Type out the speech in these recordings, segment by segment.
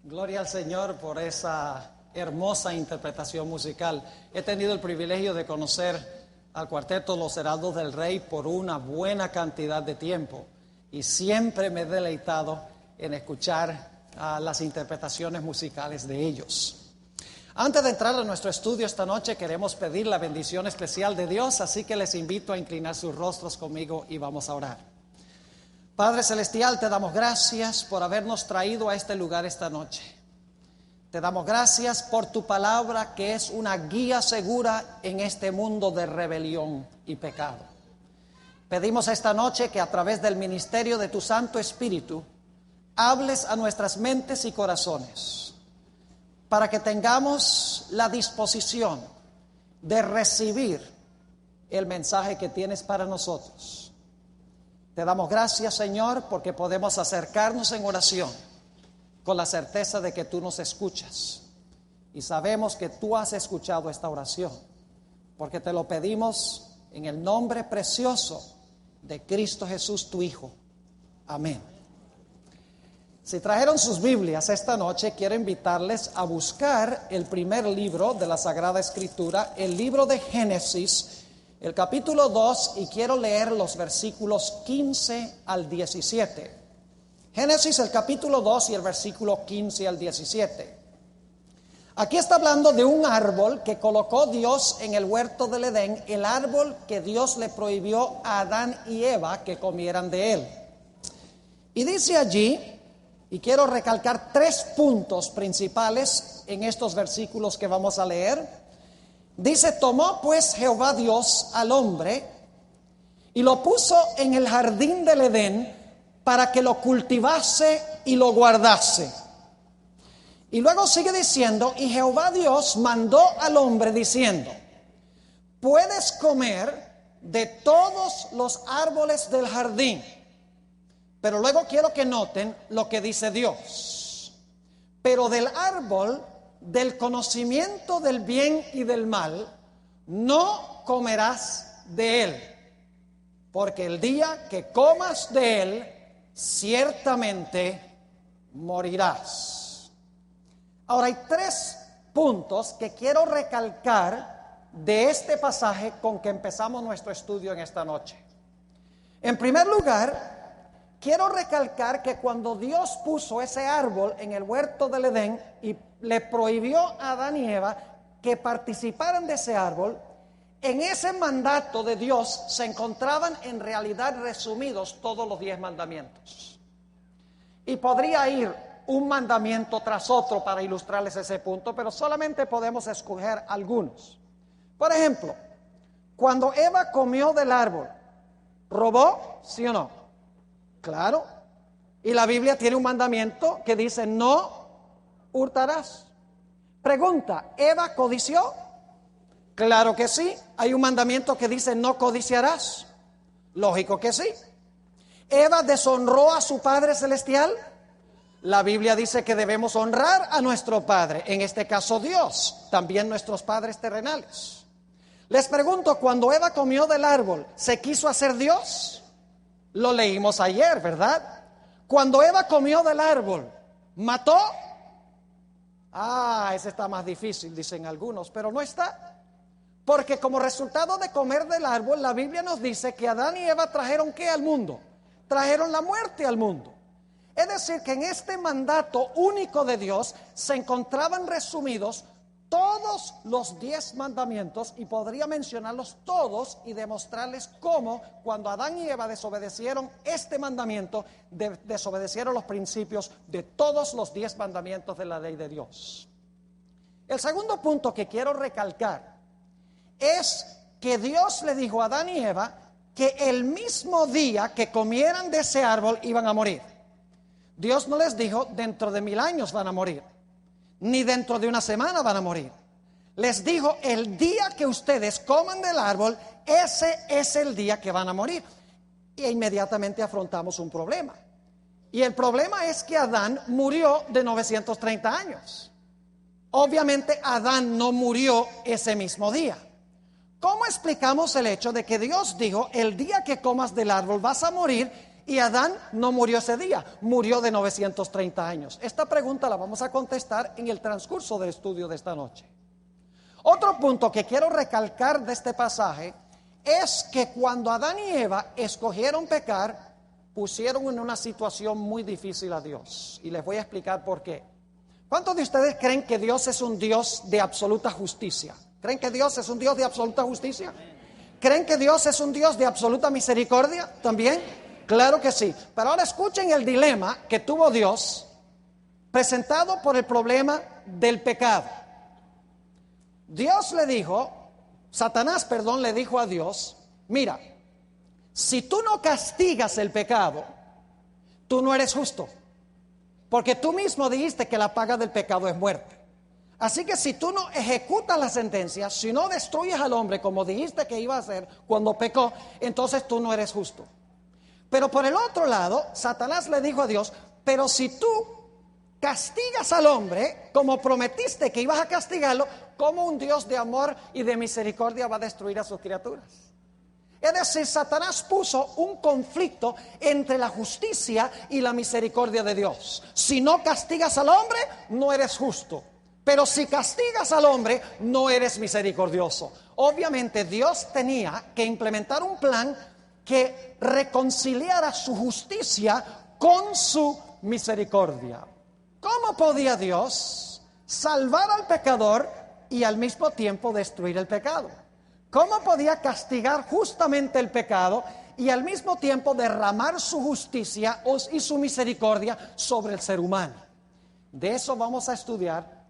Gloria al Señor por esa hermosa interpretación musical. He tenido el privilegio de conocer al cuarteto Los Heraldos del Rey por una buena cantidad de tiempo y siempre me he deleitado en escuchar las interpretaciones musicales de ellos. Antes de entrar a nuestro estudio esta noche, queremos pedir la bendición especial de Dios, así que les invito a inclinar sus rostros conmigo y vamos a orar. Padre Celestial, te damos gracias por habernos traído a este lugar esta noche. Te damos gracias por tu palabra, que es una guía segura en este mundo de rebelión y pecado. Pedimos esta noche que a través del ministerio de tu Santo Espíritu hables a nuestras mentes y corazones, para que tengamos la disposición de recibir el mensaje que tienes para nosotros. Te damos gracias, Señor, porque podemos acercarnos en oración con la certeza de que tú nos escuchas. Y sabemos que tú has escuchado esta oración, porque te lo pedimos en el nombre precioso de Cristo Jesús, tu Hijo. Amén. Si trajeron sus Biblias esta noche, quiero invitarles a buscar el primer libro de la Sagrada Escritura, el libro de Génesis, el capítulo 2, y quiero leer los versículos 15 al 17. Génesis, el capítulo 2 y el versículo 15 al 17. Aquí está hablando de un árbol que colocó Dios en el huerto del Edén, el árbol que Dios le prohibió a Adán y Eva que comieran de él. Y dice allí, y quiero recalcar 3 puntos principales en estos versículos que vamos a leer. Dice: tomó pues Jehová Dios al hombre y lo puso en el jardín del Edén para que lo cultivase y lo guardase. Y luego sigue diciendo: y Jehová Dios mandó al hombre diciendo: puedes comer de todos los árboles del jardín. Pero luego quiero que noten lo que dice Dios: pero del árbol del conocimiento del bien y del mal no comerás de él, porque el día que comas de él ciertamente morirás. Ahora hay 3 puntos que quiero recalcar de este pasaje con que empezamos nuestro estudio en esta noche. En primer lugar, quiero recalcar que cuando Dios puso ese árbol en el huerto del Edén y le prohibió a Adán y Eva que participaran de ese árbol, en ese mandato de Dios se encontraban en realidad resumidos todos los 10 mandamientos. Y podría ir un mandamiento tras otro para ilustrarles ese punto, pero solamente podemos escoger algunos. Por ejemplo, cuando Eva comió del árbol, ¿robó? ¿Sí o no? Claro. Y la Biblia tiene un mandamiento que dice: no hurtarás. Pregunta: ¿Eva codició? Claro que sí. Hay un mandamiento que dice: no codiciarás. Lógico que sí. ¿Eva deshonró a su Padre Celestial? La Biblia dice que debemos honrar a nuestro Padre, en este caso Dios, también nuestros padres terrenales. Les pregunto: cuando Eva comió del árbol, ¿se quiso hacer Dios? Lo leímos ayer, ¿verdad? Cuando Eva comió del árbol, ¿mató? Ese está más difícil, dicen algunos, pero no está. Porque como resultado de comer del árbol, la Biblia nos dice que Adán y Eva trajeron ¿qué al mundo? Trajeron la muerte al mundo. Es decir, que en este mandato único de Dios se encontraban resumidos todos los 10 mandamientos, y podría mencionarlos todos y demostrarles cómo cuando Adán y Eva desobedecieron este mandamiento, desobedecieron los principios de todos los 10 mandamientos de la ley de Dios. El segundo punto que quiero recalcar es que Dios le dijo a Adán y Eva que el mismo día que comieran de ese árbol iban a morir. Dios no les dijo: dentro de 1000 años van a morir, ni dentro de una semana van a morir. Les dijo: el día que ustedes coman del árbol, ese es el día que van a morir. Y inmediatamente afrontamos un problema. Y el problema es que Adán murió de 930 años. Obviamente Adán no murió ese mismo día. ¿Cómo explicamos el hecho de que Dios dijo: el día que comas del árbol vas a morir, Y Adán no murió ese día, murió de 930 años. Esta pregunta la vamos a contestar en el transcurso del estudio de esta noche. Otro punto que quiero recalcar de este pasaje es que cuando Adán y Eva escogieron pecar, pusieron en una situación muy difícil a Dios. Y les voy a explicar por qué. ¿Cuántos de ustedes creen que Dios es un Dios de absoluta justicia? ¿Creen que Dios es un Dios de absoluta justicia? ¿Creen que Dios es un Dios de absoluta misericordia también? Claro que sí. Pero ahora escuchen el dilema que tuvo Dios presentado por el problema del pecado. Satanás le dijo a Dios, mira, si tú no castigas el pecado, tú no eres justo. Porque tú mismo dijiste que la paga del pecado es muerte. Así que si tú no ejecutas la sentencia, si no destruyes al hombre como dijiste que iba a hacer cuando pecó, entonces tú no eres justo. Pero por el otro lado, Satanás le dijo a Dios, pero si tú castigas al hombre como prometiste que ibas a castigarlo, ¿cómo un Dios de amor y de misericordia va a destruir a sus criaturas? Es decir, Satanás puso un conflicto entre la justicia y la misericordia de Dios. Si no castigas al hombre, no eres justo. Pero si castigas al hombre, no eres misericordioso. Obviamente Dios tenía que implementar un plan que reconciliara su justicia con su misericordia. ¿Cómo podía Dios salvar al pecador y al mismo tiempo destruir el pecado? ¿Cómo podía castigar justamente el pecado y al mismo tiempo derramar su justicia y su misericordia sobre el ser humano? De eso vamos a estudiar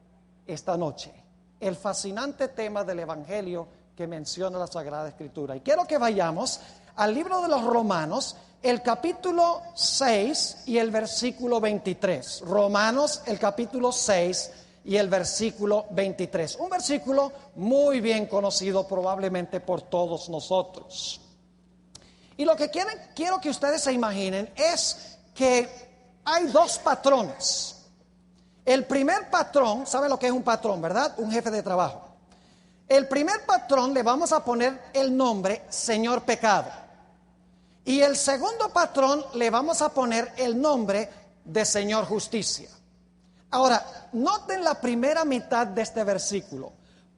esta noche, el fascinante tema del Evangelio que menciona la Sagrada Escritura. Y quiero que vayamos al libro de los Romanos, el capítulo 6 y el versículo 23. Romanos, el capítulo 6 y el versículo 23. Un versículo muy bien conocido probablemente por todos nosotros. Y lo que quiero que ustedes se imaginen es que hay dos patrones. El primer patrón, ¿sabe lo que es un patrón, verdad? Un jefe de trabajo. El primer patrón le vamos a poner el nombre Señor Pecado. Y el segundo patrón le vamos a poner el nombre de Señor Justicia. Ahora, noten la primera mitad de este versículo.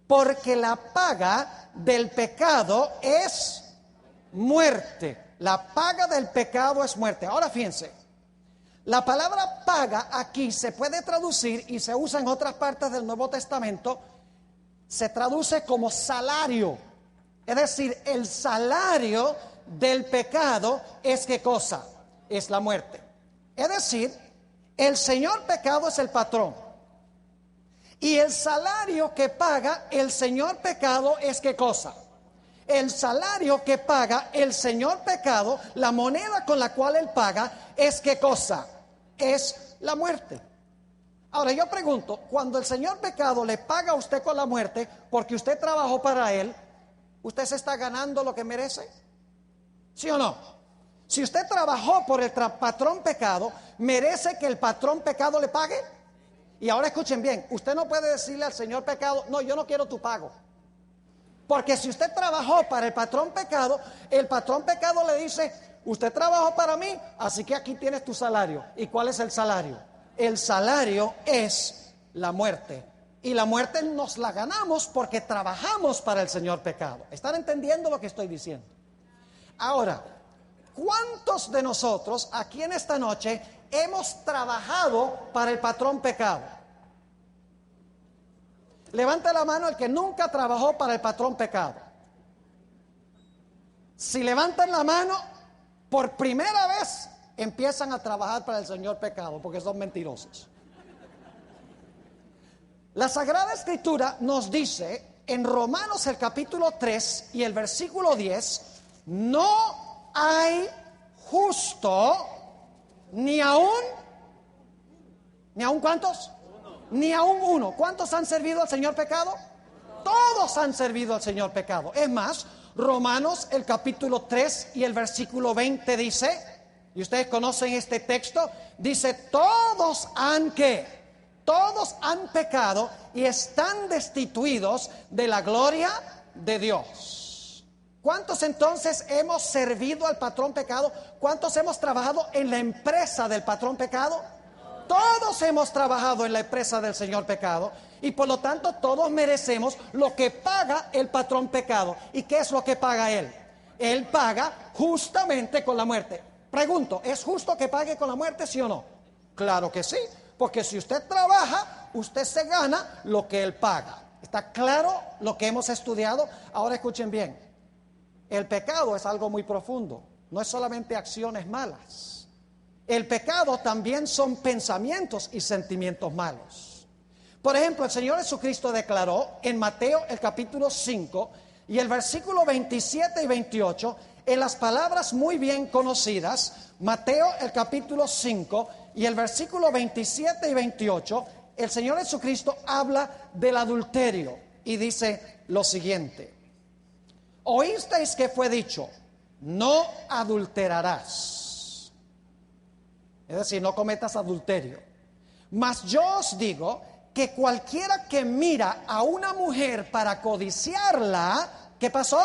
Porque la paga del pecado es muerte. La paga del pecado es muerte. Ahora fíjense, la palabra paga aquí se puede traducir y se usa en otras partes del Nuevo Testamento. Se traduce como salario. Es decir, el salario del pecado es ¿qué cosa? Es la muerte. Es decir, el Señor pecado es el patrón. Y el salario que paga el Señor pecado es ¿qué cosa? El salario que paga el Señor pecado, la moneda con la cual él paga, es ¿qué cosa? Es la muerte. Ahora yo pregunto, cuando el Señor pecado le paga a usted con la muerte, porque usted trabajó para él, ¿usted se está ganando lo que merece? ¿Sí o no? Si usted trabajó por el patrón pecado, ¿merece que el patrón pecado le pague? Y ahora escuchen bien, usted no puede decirle al Señor pecado, no, yo no quiero tu pago. Porque si usted trabajó para el patrón pecado le dice, usted trabajó para mí, así que aquí tienes tu salario. ¿Y cuál es el salario? El salario es la muerte. Y la muerte nos la ganamos porque trabajamos para el Señor pecado. ¿Están entendiendo lo que estoy diciendo? Ahora, ¿cuántos de nosotros aquí en esta noche hemos trabajado para el patrón pecado? Levanta la mano el que nunca trabajó para el patrón pecado. Si levantan la mano, por primera vez empiezan a trabajar para el Señor pecado, porque son mentirosos. La Sagrada Escritura nos dice en Romanos el capítulo 3 y el versículo 10, no hay justo ni aún ¿cuántos? Ni aún uno. ¿Cuántos han servido al Señor pecado? Todos han servido al Señor pecado. Es más, Romanos el capítulo 3 y el versículo 20 dice, y ustedes conocen este texto, dice, todos han pecado y están destituidos de la gloria de Dios. ¿Cuántos entonces hemos servido al patrón pecado? ¿Cuántos hemos trabajado en la empresa del patrón pecado? Todos hemos trabajado en la empresa del señor pecado y por lo tanto todos merecemos lo que paga el patrón pecado. ¿Y qué es lo que paga él? Él paga justamente con la muerte. Pregunto, ¿es justo que pague con la muerte, sí o no? Claro que sí, porque si usted trabaja, usted se gana lo que él paga. ¿Está claro lo que hemos estudiado? Ahora escuchen bien. El pecado es algo muy profundo, no es solamente acciones malas. El pecado también son pensamientos y sentimientos malos. Por ejemplo, el Señor Jesucristo declaró en Mateo el capítulo 5 y el versículo 27 y 28, en las palabras muy bien conocidas, Mateo el capítulo 5 y el versículo 27 y 28, el Señor Jesucristo habla del adulterio y dice lo siguiente: oísteis que fue dicho, no adulterarás. Es decir, no cometas adulterio. Mas yo os digo que cualquiera que mira a una mujer para codiciarla, ¿qué pasó?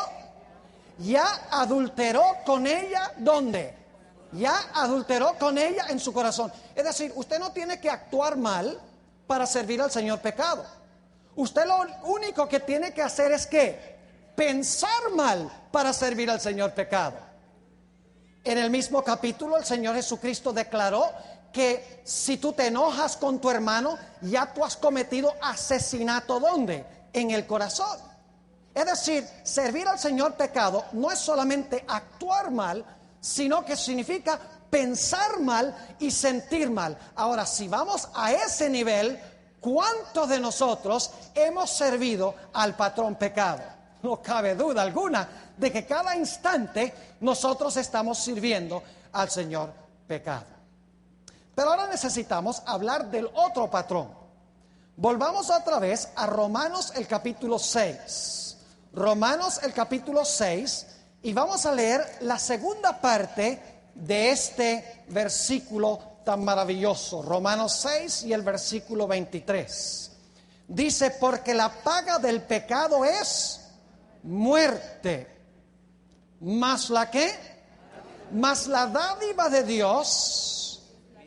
Ya adulteró con ella, ¿dónde? Ya adulteró con ella en su corazón. Es decir, usted no tiene que actuar mal para servir al Señor pecado. Usted lo único que tiene que hacer es ¿qué? Pensar mal para servir al Señor pecado. En el mismo capítulo el Señor Jesucristo declaró que si tú te enojas con tu hermano, ya tú has cometido asesinato, ¿dónde? En el corazón. Es decir, servir al Señor pecado no es solamente actuar mal, sino que significa pensar mal y sentir mal. Ahora, si vamos a ese nivel, ¿cuántos de nosotros hemos servido al patrón pecado? No cabe duda alguna de que cada instante nosotros estamos sirviendo al Señor pecado. Pero ahora necesitamos hablar del otro patrón. Volvamos otra vez a Romanos el capítulo 6. Romanos el capítulo 6 y vamos a leer la segunda parte de este versículo tan maravilloso. Romanos 6 y el versículo 23. Dice, porque la paga del pecado es muerte, mas la ¿qué? Mas la dádiva de Dios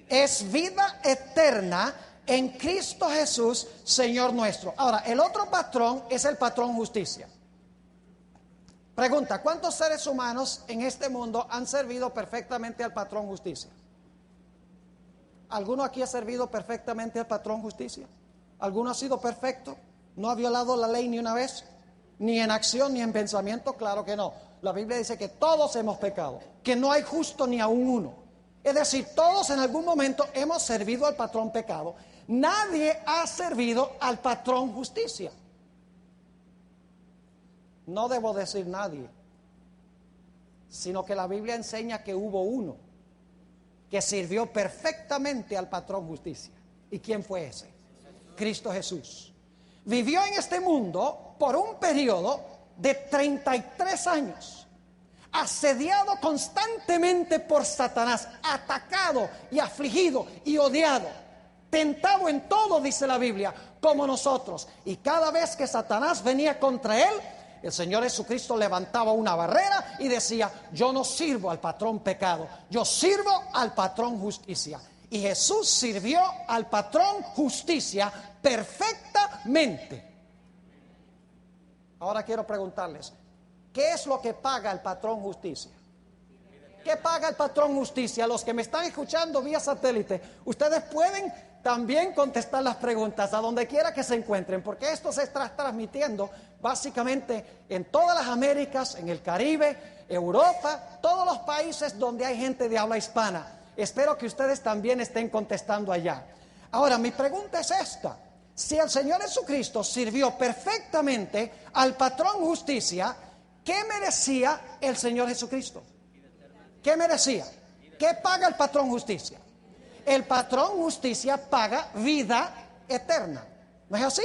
es vida eterna en Cristo Jesús, Señor nuestro. Ahora, el otro patrón es el patrón justicia. Pregunta, ¿cuántos seres humanos en este mundo han servido perfectamente al patrón justicia? ¿Alguno aquí ha servido perfectamente al patrón justicia? ¿Alguno ha sido perfecto? ¿No ha violado la ley ni una vez? Ni en acción ni en pensamiento, claro que no. La Biblia dice que todos hemos pecado, que no hay justo ni aún uno. Es decir, todos en algún momento hemos servido al patrón pecado. Nadie ha servido al patrón justicia. No debo decir nadie, sino que la Biblia enseña que hubo uno que sirvió perfectamente al patrón justicia. ¿Y quién fue ese? Cristo Jesús. Vivió en este mundo por un periodo de 33 años, asediado constantemente por Satanás, atacado y afligido y odiado, tentado en todo, dice la Biblia, como nosotros. Y cada vez que Satanás venía contra él, el Señor Jesucristo levantaba una barrera y decía, yo no sirvo al patrón pecado, yo sirvo al patrón justicia. Y Jesús sirvió al patrón justicia perfectamente. Ahora quiero preguntarles, ¿qué es lo que paga el patrón justicia? ¿Qué paga el patrón justicia? Los que me están escuchando vía satélite, ustedes pueden también contestar las preguntas a donde quiera que se encuentren, porque esto se está transmitiendo básicamente en todas las Américas, en el Caribe, Europa, todos los países donde hay gente de habla hispana. Espero que ustedes también estén contestando allá. Ahora, mi pregunta es esta. Si el Señor Jesucristo sirvió perfectamente al patrón justicia, ¿qué merecía el Señor Jesucristo? ¿Qué merecía? ¿Qué paga el patrón justicia? El patrón justicia paga vida eterna. ¿No es así?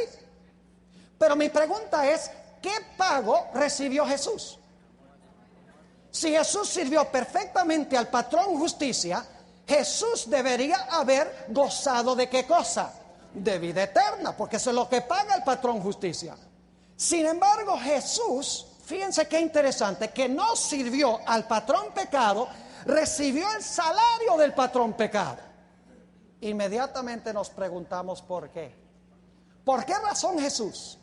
Pero mi pregunta es, ¿qué pago recibió Jesús? Si Jesús sirvió perfectamente al patrón justicia, Jesús debería haber gozado de ¿qué cosa? De vida eterna, porque eso es lo que paga el patrón justicia. Sin embargo, Jesús Fíjense qué interesante, que no sirvió al patrón pecado, recibió el salario del patrón pecado. Inmediatamente nos preguntamos por qué. ¿Por qué razón Jesús,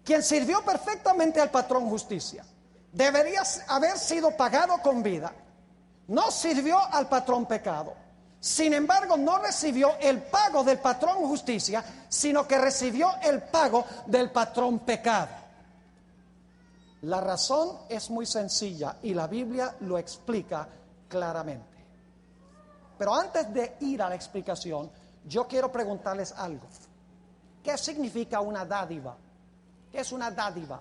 quien sirvió perfectamente al patrón justicia, debería haber sido pagado con vida, no sirvió al patrón pecado? Sin embargo, no recibió el pago del patrón justicia, sino que recibió el pago del patrón pecado. La razón es muy sencilla y la Biblia lo explica claramente. Pero antes de ir a la explicación, yo quiero preguntarles algo. ¿Qué significa una dádiva? ¿Qué es una dádiva?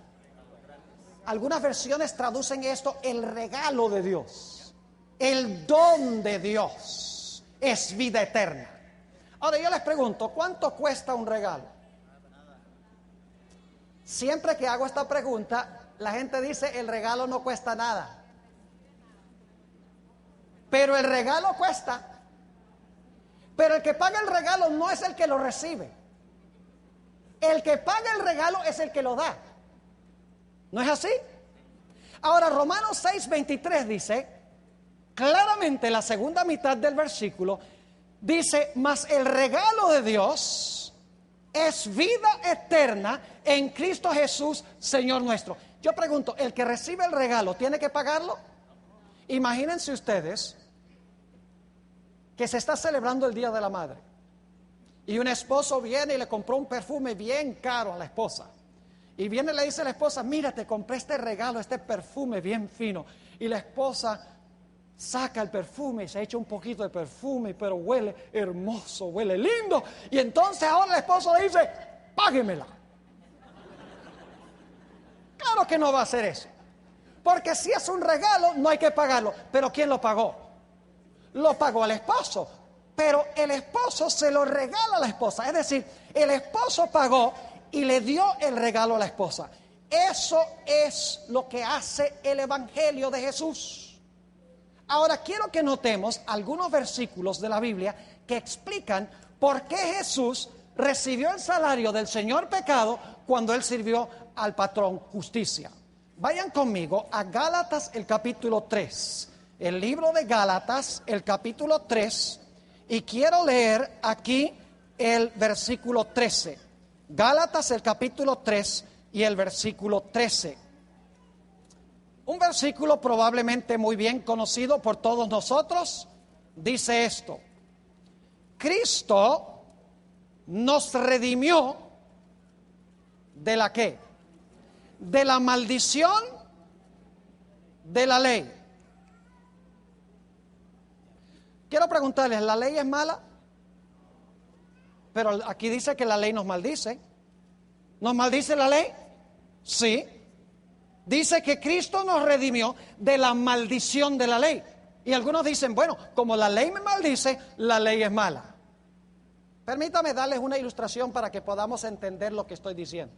Algunas versiones traducen esto el regalo de Dios, el don de Dios, es vida eterna. Ahora yo les pregunto, ¿cuánto cuesta un regalo? Siempre que hago esta pregunta, la gente dice el regalo no cuesta nada. Pero el regalo cuesta. Pero el que paga el regalo no es el que lo recibe. El que paga el regalo es el que lo da. ¿No es así? Ahora Romanos 6:23 dice, claramente la segunda mitad del versículo, dice, mas el regalo de Dios es vida eterna en Cristo Jesús, Señor nuestro. Yo pregunto, ¿el que recibe el regalo tiene que pagarlo? Imagínense ustedes que se está celebrando el Día de la Madre y un esposo viene y le compró un perfume bien caro a la esposa. Y viene y le dice a la esposa, mira, te compré este regalo, este perfume bien fino. Y la esposa saca el perfume y se echa un poquito de perfume, pero huele hermoso, huele lindo. Y entonces ahora el esposo le dice, páguemela. Claro que no va a hacer eso. Porque si es un regalo, no hay que pagarlo. Pero ¿quién lo pagó? Lo pagó el esposo. Pero el esposo se lo regala a la esposa. Es decir, el esposo pagó y le dio el regalo a la esposa. Eso es lo que hace el Evangelio de Jesús. Ahora quiero que notemos algunos versículos de la Biblia que explican por qué Jesús recibió el salario del Señor pecado cuando Él sirvió al patrón justicia. Vayan conmigo a Gálatas el capítulo 3. El libro de Gálatas el capítulo 3. Y quiero leer aquí el versículo 13. Gálatas el capítulo 3 y el versículo 13. Un versículo probablemente muy bien conocido por todos nosotros. Dice esto: Cristo nos redimió ¿de la qué? De la maldición de la ley. Quiero preguntarles, ¿la ley es mala? Pero aquí dice que la ley nos maldice. ¿Nos maldice la ley? Sí. Dice que Cristo nos redimió de la maldición de la ley. Y algunos dicen, bueno, como la ley me maldice, la ley es mala. Permítame darles una ilustración para que podamos entender lo que estoy diciendo.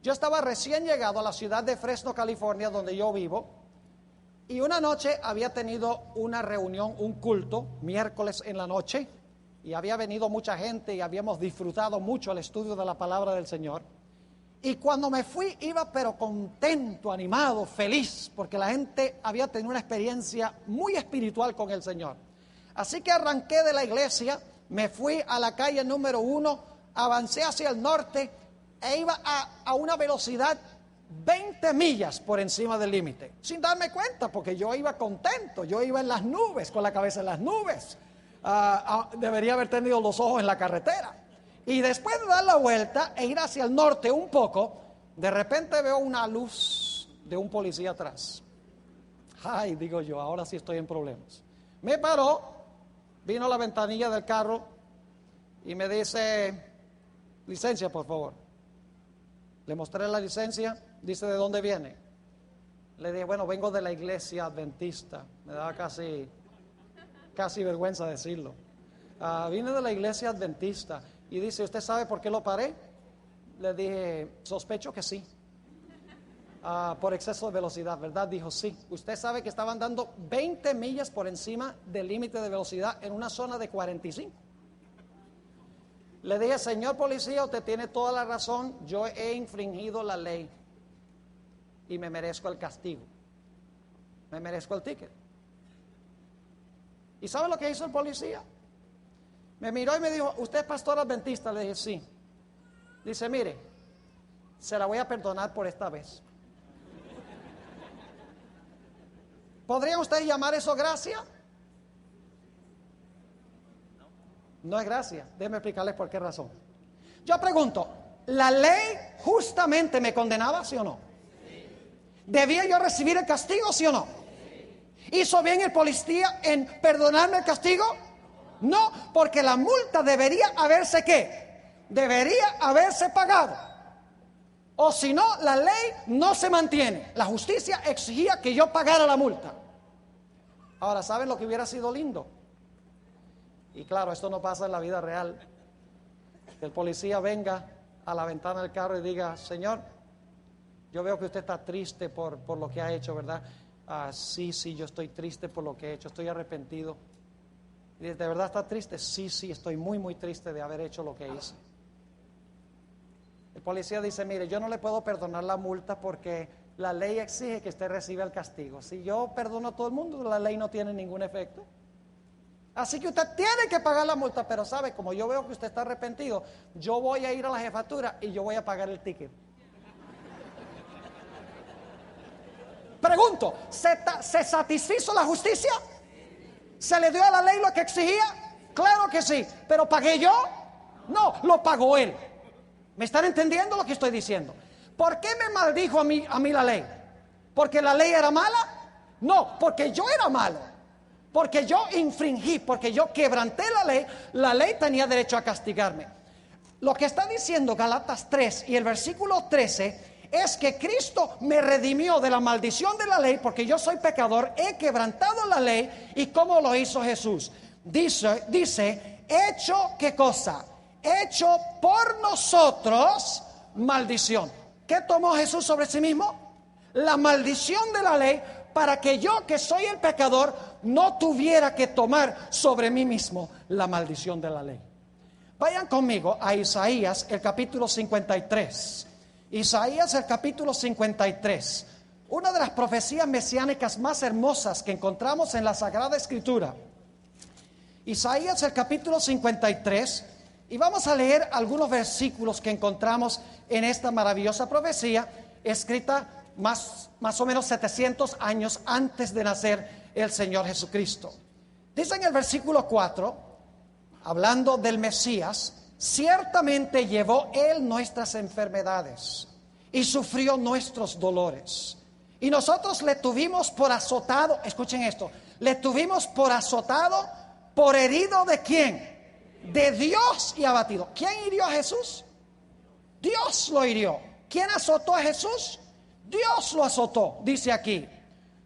Yo estaba recién llegado a la ciudad de Fresno, California, donde yo vivo. Y una noche había tenido una reunión, un culto, miércoles en la noche. Y había venido mucha gente y habíamos disfrutado mucho el estudio de la palabra del Señor. Y cuando me fui iba pero contento, animado, feliz, porque la gente había tenido una experiencia muy espiritual con el Señor. Así que arranqué de la iglesia, me fui a la calle número 1, avancé hacia el norte e iba a una velocidad 20 millas por encima del límite, sin darme cuenta, porque yo iba contento, yo iba en las nubes, con la cabeza en las nubes. Debería haber tenido los ojos en la carretera. Y después de dar la vuelta e ir hacia el norte un poco, de repente veo una luz de un policía atrás. Ay, digo yo, ahora sí estoy en problemas. Me paró, vino a la ventanilla del carro y me dice, licencia por favor. Le mostré la licencia, dice, ¿de dónde viene? Le dije, bueno, vengo de la iglesia adventista. Me daba casi vergüenza decirlo. Vine de la iglesia adventista. Y dice, ¿usted sabe por qué lo paré? Le dije, sospecho que sí. Por exceso de velocidad, ¿verdad? Dijo, sí. ¿Usted sabe que estaban dando 20 millas por encima del límite de velocidad en una zona de 45? Le dije, señor policía, usted tiene toda la razón, yo he infringido la ley. y me merezco el castigo. Me merezco el ticket. ¿Y sabe lo que hizo el policía? Me miró y me dijo, ¿usted es pastor adventista? Le dije, sí. Dice, mire, se la voy a perdonar por esta vez. ¿Podría usted llamar eso gracia? No es gracia. Déjeme explicarles por qué razón. Yo pregunto, ¿la ley justamente me condenaba, sí o no? ¿Debía yo recibir el castigo, sí o no? ¿Hizo bien el policía en perdonarme el castigo? No, porque la multa debería haberse ¿qué? Debería haberse pagado. O si no, la ley no se mantiene. La justicia exigía que yo pagara la multa. Ahora, ¿saben lo que hubiera sido lindo? Y claro, esto no pasa en la vida real. Que el policía venga a la ventana del carro y diga, señor, yo veo que usted está triste por lo que ha hecho, ¿verdad? Sí, yo estoy triste por lo que he hecho, estoy arrepentido. Y ¿de verdad está triste? Sí, estoy muy, muy triste de haber hecho lo que hice. El policía dice, mire, yo no le puedo perdonar la multa porque la ley exige que usted reciba el castigo. Si yo perdono a todo el mundo, la ley no tiene ningún efecto. Así que usted tiene que pagar la multa, pero sabe, como yo veo que usted está arrepentido, yo voy a ir a la jefatura y yo voy a pagar el ticket. Pregunto, ¿se satisfizo la justicia? ¿Se le dio a la ley lo que exigía? Claro que sí, pero ¿pagué yo? No, lo pagó él. ¿Me están entendiendo lo que estoy diciendo? ¿Por qué me maldijo a mí la ley? ¿Porque la ley era mala? No, porque yo era malo. Porque yo infringí, porque yo quebranté la ley tenía derecho a castigarme. Lo que está diciendo Galatas 3 y el versículo 13 es que Cristo me redimió de la maldición de la ley porque yo soy pecador, he quebrantado la ley. ¿Y cómo lo hizo Jesús? Dice, hecho, ¿qué cosa? Hecho por nosotros maldición. ¿Qué tomó Jesús sobre sí mismo? La maldición de la ley para que yo, que soy el pecador, no tuviera que tomar sobre mí mismo la maldición de la ley. Vayan conmigo a Isaías, el capítulo 53. Isaías, el capítulo 53. Una de las profecías mesiánicas más hermosas que encontramos en la Sagrada Escritura. Isaías, el capítulo 53. Y vamos a leer algunos versículos que encontramos en esta maravillosa profecía, escrita más o menos 700 años antes de nacer el Señor Jesucristo. Dice en el versículo 4, hablando del Mesías, ciertamente llevó Él nuestras enfermedades y sufrió nuestros dolores. Y nosotros le tuvimos por azotado, escuchen esto, le tuvimos por azotado, por herido ¿de quién? De Dios y abatido. ¿Quién hirió a Jesús? Dios lo hirió. ¿Quién azotó a Jesús? Dios lo azotó, dice aquí.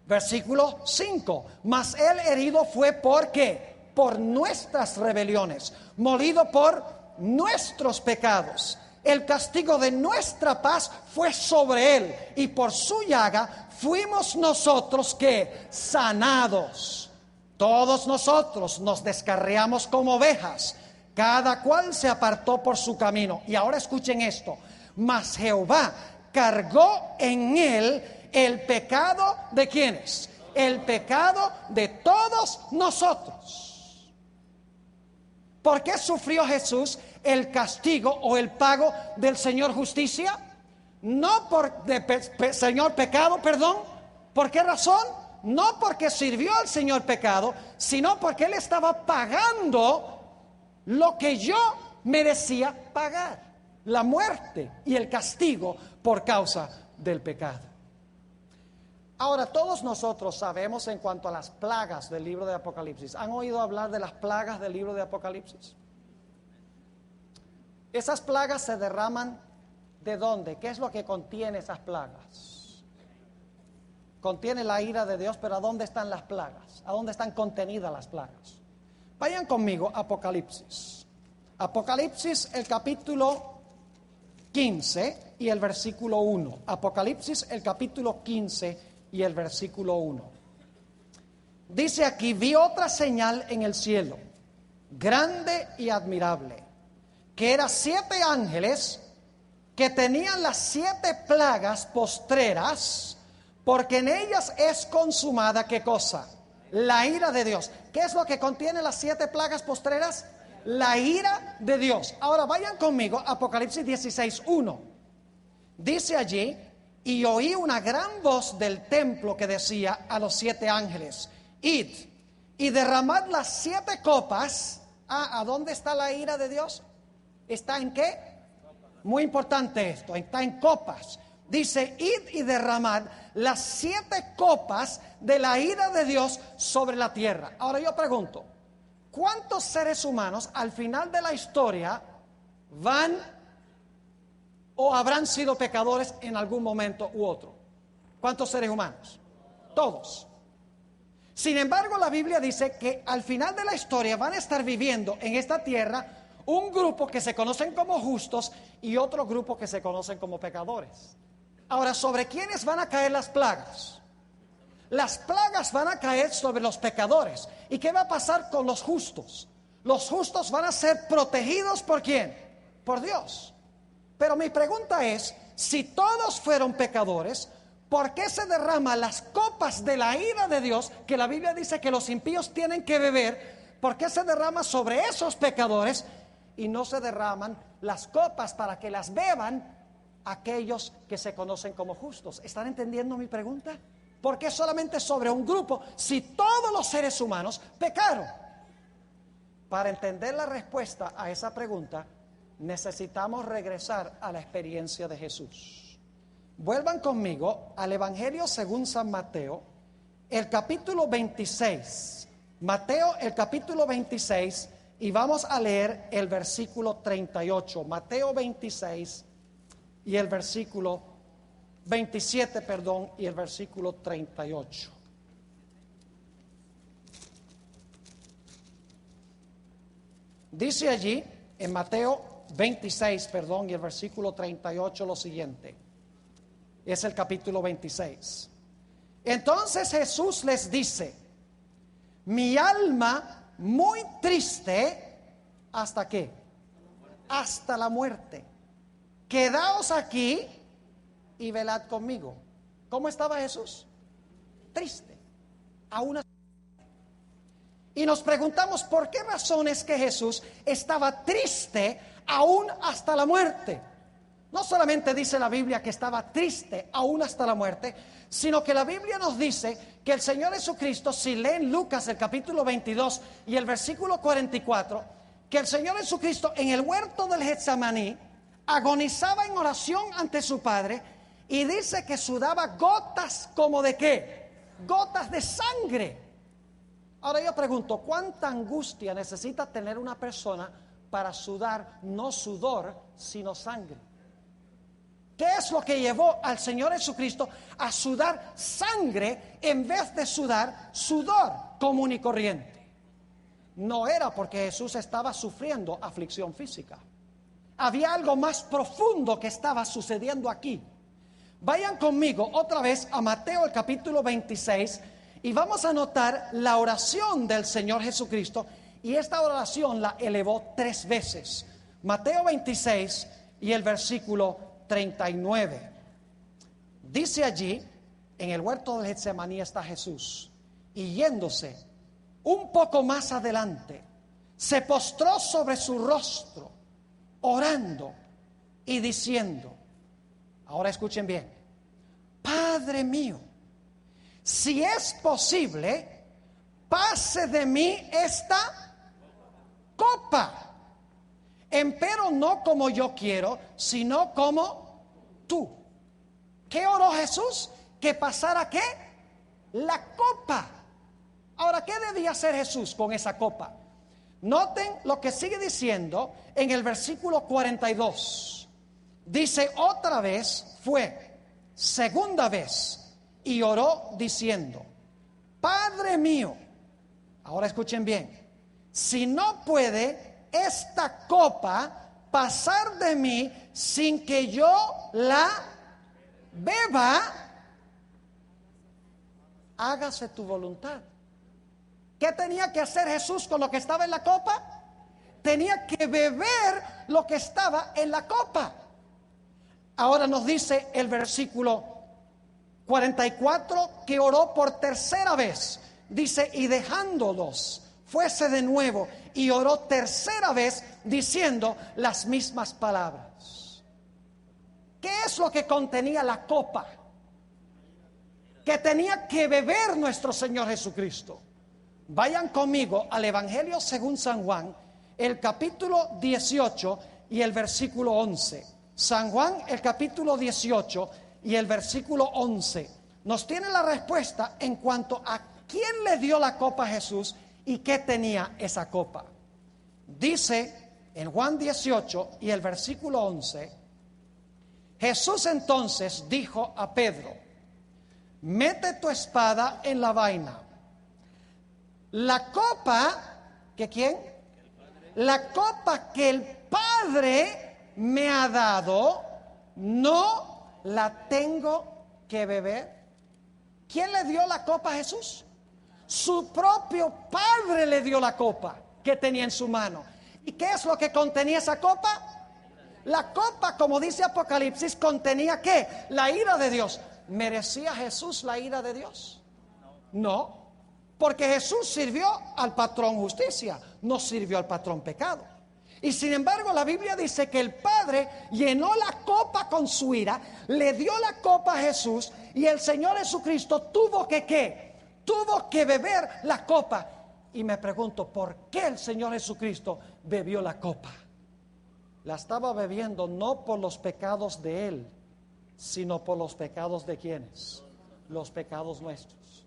Versículo 5. Mas él herido fue ¿por qué? Por nuestras rebeliones, molido por nuestros pecados. El castigo de nuestra paz fue sobre él, y por su llaga fuimos nosotros ¿qué? Sanados. Todos nosotros nos descarriamos como ovejas, cada cual se apartó por su camino. Y ahora escuchen esto. Mas Jehová cargó en él el pecado ¿de quiénes? El pecado de todos nosotros. ¿Por qué sufrió Jesús el castigo o el pago del Señor justicia? No por Señor pecado, perdón. ¿Por qué razón? No porque sirvió al Señor pecado, sino porque Él estaba pagando lo que yo merecía pagar, la muerte y el castigo por causa del pecado. Ahora, todos nosotros sabemos en cuanto a las plagas del libro de Apocalipsis. ¿Han oído hablar de las plagas del libro de Apocalipsis? Esas plagas se derraman ¿de dónde? ¿Qué es lo que contiene esas plagas? Contiene la ira de Dios, pero ¿a dónde están las plagas? ¿A dónde están contenidas las plagas? Vayan conmigo a Apocalipsis. Apocalipsis, el capítulo 15 y el versículo 1. Apocalipsis, el capítulo 15 y el versículo 1. Dice aquí, vi otra señal en el cielo, grande y admirable, que eran 7 ángeles que tenían las 7 plagas postreras porque en ellas es consumada, ¿qué cosa? La ira de Dios. ¿Qué es lo que contiene las 7 plagas postreras? La ira de Dios. Ahora vayan conmigo, Apocalipsis 16:1. Dice allí: y oí una gran voz del templo que decía a los 7 ángeles: id y derramad las 7 copas. ¿A dónde está la ira de Dios? ¿Está en qué? Muy importante esto, está en copas. Dice: id y derramad las 7 copas de la ira de Dios sobre la tierra. Ahora yo pregunto, ¿cuántos seres humanos al final de la historia van o habrán sido pecadores en algún momento u otro? ¿Cuántos seres humanos? Todos. Sin embargo, la Biblia dice que al final de la historia van a estar viviendo en esta tierra un grupo que se conocen como justos y otro grupo que se conocen como pecadores. Ahora, ¿sobre quiénes van a caer las plagas? Las plagas van a caer sobre los pecadores. ¿Y qué va a pasar con los justos? Los justos van a ser protegidos ¿por quién? Por Dios. Pero mi pregunta es, si todos fueron pecadores, ¿por qué se derraman las copas de la ira de Dios, que la Biblia dice que los impíos tienen que beber? ¿Por qué se derrama sobre esos pecadores y no se derraman las copas para que las beban aquellos que se conocen como justos? ¿Están entendiendo mi pregunta? ¿Por qué solamente sobre un grupo si todos los seres humanos pecaron? Para entender la respuesta a esa pregunta, necesitamos regresar a la experiencia de Jesús. Vuelvan conmigo al Evangelio según San Mateo, el capítulo 26. Mateo, el capítulo 26, y vamos a leer el versículo 38. Mateo 26 y el versículo 27, perdón, y el versículo 38. Dice allí, en Mateo 26, perdón, y el versículo 38 lo siguiente. Es el capítulo 26. Entonces Jesús les dice: mi alma muy triste, ¿hasta qué? Hasta la muerte. Quedaos aquí y velad conmigo. ¿Cómo estaba Jesús? Triste. Aún así. Y nos preguntamos por qué razón es que Jesús estaba triste aún hasta la muerte. No solamente dice la Biblia que estaba triste aún hasta la muerte, sino que la Biblia nos dice que el Señor Jesucristo, si leen Lucas el capítulo 22 y el versículo 44, que el Señor Jesucristo en el huerto del Getsemaní agonizaba en oración ante su Padre, y dice que sudaba gotas como de ¿qué? Gotas de sangre. Ahora yo pregunto, ¿cuánta angustia necesita tener una persona para sudar no sudor, sino sangre? ¿Qué es lo que llevó al Señor Jesucristo a sudar sangre en vez de sudar sudor común y corriente? No era porque Jesús estaba sufriendo aflicción física. Había algo más profundo que estaba sucediendo aquí. Vayan conmigo otra vez a Mateo el capítulo 26 y vamos a notar la oración del Señor Jesucristo, y esta oración la elevó 3 veces. Mateo 26 y el versículo 39. Dice allí, en el huerto del Getsemaní está Jesús, y yéndose un poco más adelante, se postró sobre su rostro, orando y diciendo, ahora escuchen bien: Padre mío, si es posible, pase de mí esta copa. Empero no como yo quiero, sino como tú. ¿Qué oró Jesús? Que pasara ¿qué? La copa. Ahora, ¿qué debía hacer Jesús con esa copa? Noten lo que sigue diciendo en el versículo 42. Dice: otra vez fue, segunda vez, y oró diciendo: Padre mío, ahora escuchen bien, si no puede esta copa pasar de mí sin que yo la beba, hágase tu voluntad. ¿Qué tenía que hacer Jesús con lo que estaba en la copa? Tenía que beber lo que estaba en la copa. Ahora nos dice el versículo 44, que oró por tercera vez. Dice, y dejándolos, fuese de nuevo y oró tercera vez diciendo las mismas palabras. ¿Qué es lo que contenía la copa que tenía que beber nuestro Señor Jesucristo? Vayan conmigo al Evangelio según San Juan, el capítulo 18 y el versículo 11. San Juan, el capítulo 18 y el versículo 11 nos tiene la respuesta en cuanto a quién le dio la copa a Jesús y qué tenía esa copa. Dice en Juan 18 y el versículo 11: Jesús entonces dijo a Pedro: mete tu espada en la vaina. La copa, ¿que quién? La copa que el Padre me ha dado, no la tengo que beber. ¿Quién le dio la copa a Jesús? Su propio Padre le dio la copa que tenía en su mano. ¿Y qué es lo que contenía esa copa? La copa, como dice Apocalipsis, contenía ¿qué? La ira de Dios. ¿Merecía Jesús la ira de Dios? No, porque Jesús sirvió al patrón justicia, no sirvió al patrón pecado. Y sin embargo la Biblia dice que el Padre llenó la copa con su ira, le dio la copa a Jesús y el Señor Jesucristo tuvo que ¿qué? Tuvo que beber la copa. Y me pregunto, ¿por qué el Señor Jesucristo bebió la copa? La estaba bebiendo no por los pecados de Él, sino por los pecados de ¿quiénes? Los pecados nuestros.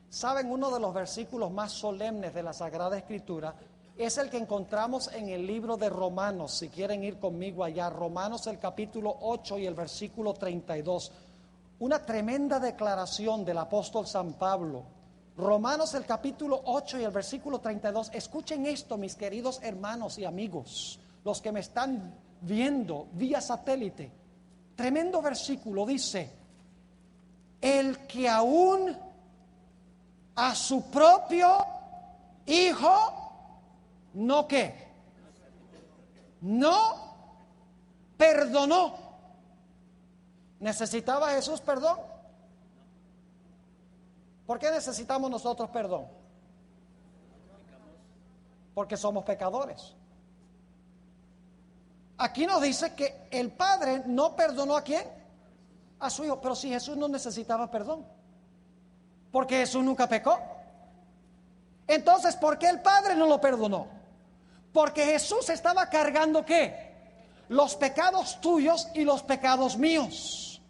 ¿Saben? Uno de los versículos más solemnes de la Sagrada Escritura es el que encontramos en el libro de Romanos. Si quieren ir conmigo allá, Romanos el capítulo 8 y el versículo 32. Una tremenda declaración del apóstol San Pablo. Romanos el capítulo 8 y el versículo 32. Escuchen esto, mis queridos hermanos y amigos, los que me están viendo vía satélite. Tremendo versículo, dice: el que aún a su propio Hijo, ¿no qué? No perdonó. ¿Necesitaba Jesús perdón? ¿Por qué necesitamos nosotros perdón? Porque somos pecadores. Aquí nos dice que el Padre no perdonó ¿a quién? A su Hijo. Pero si Jesús no necesitaba perdón, porque Jesús nunca pecó. Entonces, ¿por qué el Padre no lo perdonó? Porque Jesús estaba cargando ¿qué? Los pecados tuyos y los pecados míos.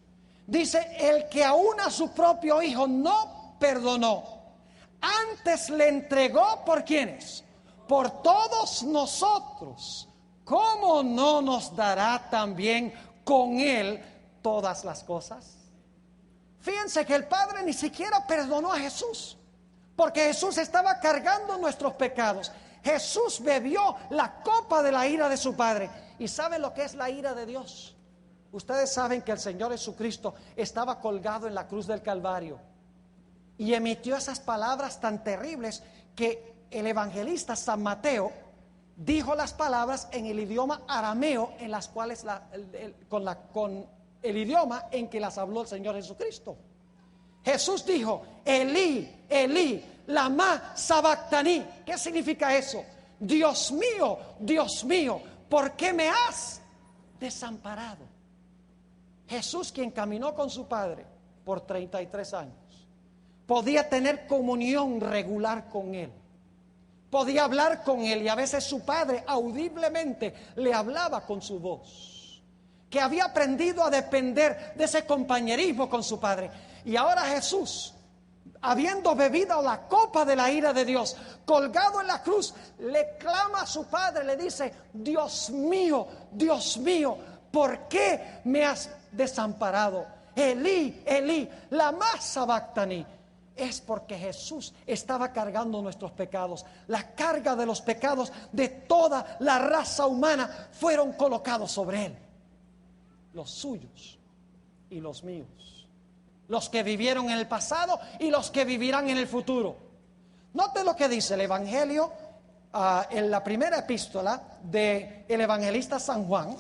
Dice, el que aún a su propio Hijo no perdonó, antes le entregó ¿por quiénes? Por todos nosotros. ¿Cómo no nos dará también con Él todas las cosas? Fíjense que el Padre ni siquiera perdonó a Jesús, porque Jesús estaba cargando nuestros pecados. Jesús bebió la copa de la ira de su Padre. ¿Y saben lo que es la ira de Dios? Ustedes saben que el Señor Jesucristo estaba colgado en la cruz del Calvario y emitió esas palabras tan terribles que el evangelista San Mateo dijo las palabras en el idioma arameo, en las cuales con el idioma en que las habló el Señor Jesucristo. Jesús dijo: Elí, Elí, lama sabactaní. ¿Qué significa eso? Dios mío, ¿por qué me has desamparado? Jesús, quien caminó con su Padre por 33 años, podía tener comunión regular con Él, podía hablar con Él, y a veces su Padre audiblemente le hablaba con su voz, que había aprendido a depender de ese compañerismo con su Padre. Y ahora Jesús, habiendo bebido la copa de la ira de Dios, colgado en la cruz, le clama a su Padre, le dice: Dios mío, ¿por qué me has desamparado? Elí, Elí, lama sabactaní. Es porque Jesús estaba cargando nuestros pecados. La carga de los pecados de toda la raza humana fueron colocados sobre Él. Los suyos y los míos. Los que vivieron en el pasado y los que vivirán en el futuro. Note lo que dice el Evangelio en la primera epístola del evangelista San Juan.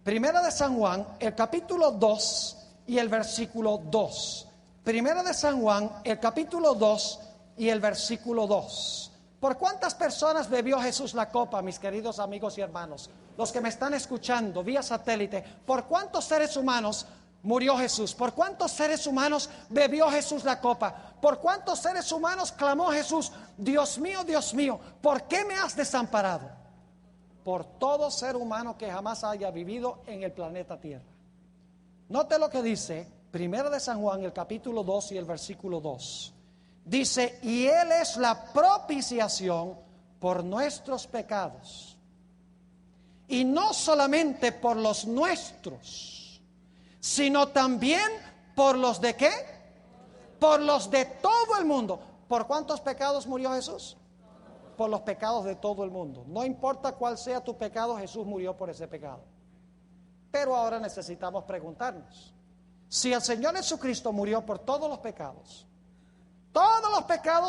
Primera de San Juan, el capítulo 2 y el versículo 2. Primera de San Juan, el capítulo 2 y el versículo 2. ¿Por cuántas personas bebió Jesús la copa, mis queridos amigos y hermanos? Los que me están escuchando vía satélite, ¿por cuántos seres humanos murió Jesús? ¿Por cuántos seres humanos bebió Jesús la copa? ¿Por cuántos seres humanos clamó Jesús, Dios mío, ¿por qué me has desamparado? Por todo ser humano que jamás haya vivido en el planeta Tierra. Note lo que dice Primera de San Juan, el capítulo 2 y el versículo 2. Dice, y Él es la propiciación por nuestros pecados. Y no solamente por los nuestros, sino también por los de ¿qué? Por los de todo el mundo. ¿Por cuántos pecados murió Jesús? Por los pecados de todo el mundo. No importa cuál sea tu pecado, Jesús murió por ese pecado. Pero ahora necesitamos preguntarnos, si el Señor Jesucristo murió por todos los pecados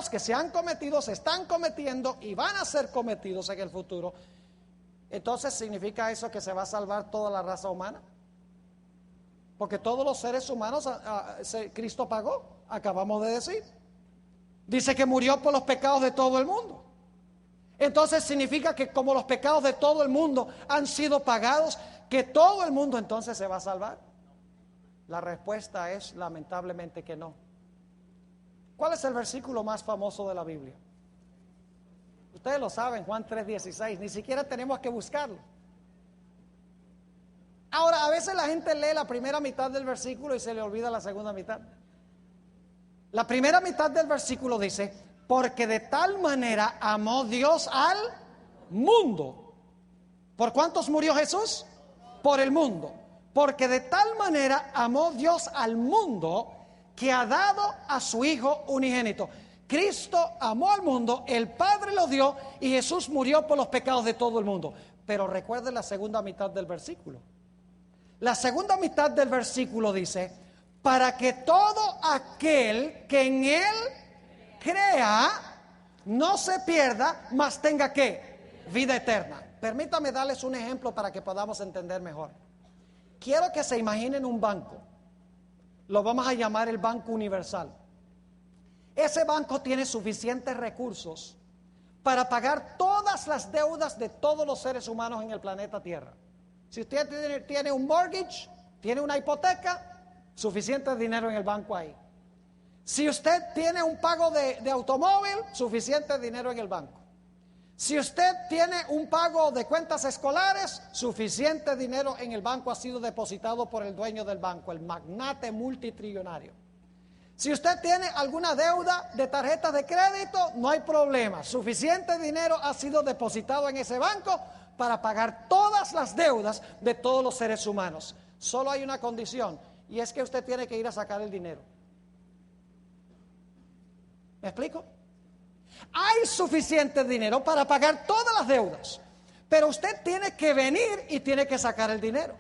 que se han cometido, se están cometiendo y van a ser cometidos en el futuro, entonces ¿significa eso que se va a salvar toda la raza humana? Porque todos los seres humanos Cristo pagó, acabamos de decir. Dice que murió por los pecados de todo el mundo. Entonces significa que como los pecados de todo el mundo han sido pagados, que todo el mundo entonces se va a salvar. La respuesta es lamentablemente que no. ¿Cuál es el versículo más famoso de la Biblia? Ustedes lo saben, Juan 3:16, ni siquiera tenemos que buscarlo. Ahora, a veces la gente lee la primera mitad del versículo y se le olvida la segunda mitad. La primera mitad del versículo dice, porque de tal manera amó Dios al mundo. ¿Por cuántos murió Jesús? Por el mundo. Porque de tal manera amó Dios al mundo que ha dado a su Hijo unigénito. Cristo amó al mundo, el Padre lo dio y Jesús murió por los pecados de todo el mundo. Pero recuerden la segunda mitad del versículo. La segunda mitad del versículo dice, para que todo aquel que en Él crea no se pierda, mas tenga ¿qué? Vida eterna. Permítame darles un ejemplo para que podamos entender mejor. Quiero que se imaginen un banco. Lo vamos a llamar el Banco Universal. Ese banco tiene suficientes recursos para pagar todas las deudas de todos los seres humanos en el planeta Tierra. Si usted tiene un mortgage, tiene una hipoteca, suficiente dinero en el banco ahí. Si usted tiene un pago de automóvil, suficiente dinero en el banco. Si usted tiene un pago de cuentas escolares, suficiente dinero en el banco ha sido depositado por el dueño del banco, el magnate multitrillonario. Si usted tiene alguna deuda de tarjetas de crédito, no hay problema. Suficiente dinero ha sido depositado en ese banco para pagar todas las deudas de todos los seres humanos. Solo hay una condición, y es que usted tiene que ir a sacar el dinero. ¿Me explico? Hay suficiente dinero para pagar todas las deudas, pero usted tiene que venir y tiene que sacar el dinero.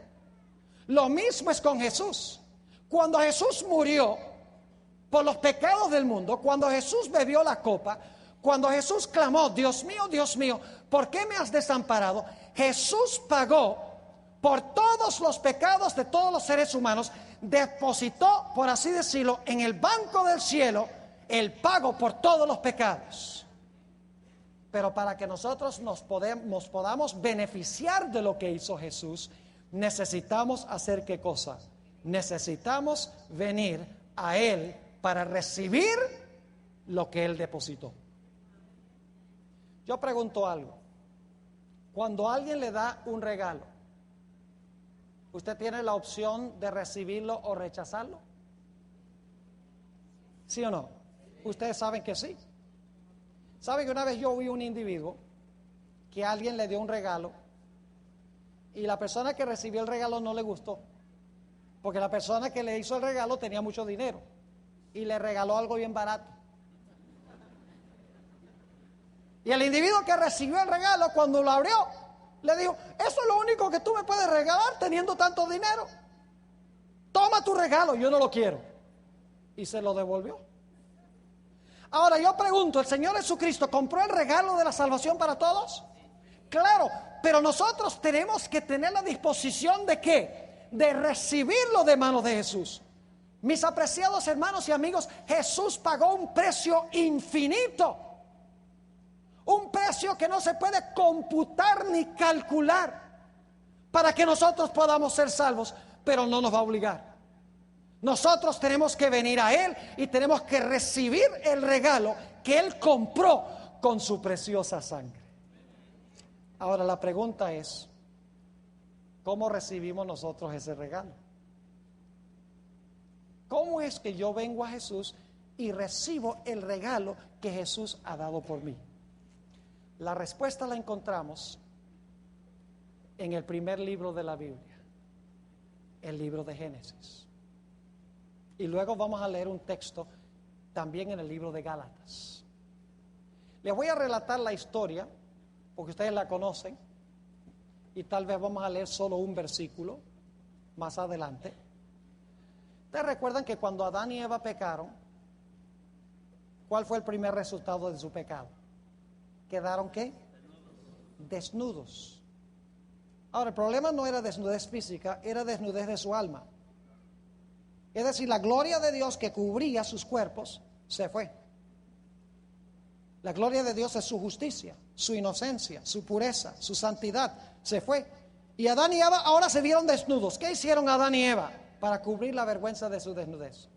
Lo mismo es con Jesús. Cuando Jesús murió por los pecados del mundo, cuando Jesús bebió la copa, cuando Jesús clamó, Dios mío, ¿por qué me has desamparado? Jesús pagó por todos los pecados de todos los seres humanos, depositó, por así decirlo, en el banco del cielo el pago por todos los pecados. Pero para que nosotros nos podamos beneficiar de lo que hizo Jesús, necesitamos hacer ¿qué cosa? Necesitamos venir a Él para recibir lo que Él depositó. Yo pregunto algo. Cuando alguien le da un regalo, ¿usted tiene la opción de recibirlo o rechazarlo? ¿Sí o no? Ustedes saben que sí. ¿Saben que una vez yo vi un individuo que alguien le dio un regalo y la persona que recibió el regalo no le gustó? Porque la persona que le hizo el regalo tenía mucho dinero y le regaló algo bien barato. Y el individuo que recibió el regalo, cuando lo abrió, le dijo, eso es lo único que tú me puedes regalar teniendo tanto dinero. Toma tu regalo, yo no lo quiero. Y se lo devolvió. Ahora yo pregunto, ¿el Señor Jesucristo compró el regalo de la salvación para todos? Claro, pero nosotros tenemos que tener la disposición ¿de qué? De recibirlo de manos de Jesús. Mis apreciados hermanos y amigos, Jesús pagó un precio infinito. Un precio que no se puede computar ni calcular para que nosotros podamos ser salvos, pero no nos va a obligar. Nosotros tenemos que venir a Él y tenemos que recibir el regalo que Él compró con su preciosa sangre. Ahora la pregunta es, ¿cómo recibimos nosotros ese regalo? ¿Cómo es que yo vengo a Jesús y recibo el regalo que Jesús ha dado por mí? La respuesta la encontramos en el primer libro de la Biblia, el libro de Génesis. Y luego vamos a leer un texto también en el libro de Gálatas. Les voy a relatar la historia, porque ustedes la conocen, y tal vez vamos a leer solo un versículo más adelante. Ustedes recuerdan que cuando Adán y Eva pecaron, ¿cuál fue el primer resultado de su pecado? ¿Quedaron qué? Desnudos. Ahora, el problema no era desnudez física, era desnudez de su alma. Es decir, la gloria de Dios que cubría sus cuerpos se fue. La gloria de Dios es su justicia, su inocencia, su pureza, su santidad, se fue. Y Adán y Eva ahora se vieron desnudos. ¿Qué hicieron Adán y Eva para cubrir la vergüenza de su desnudez?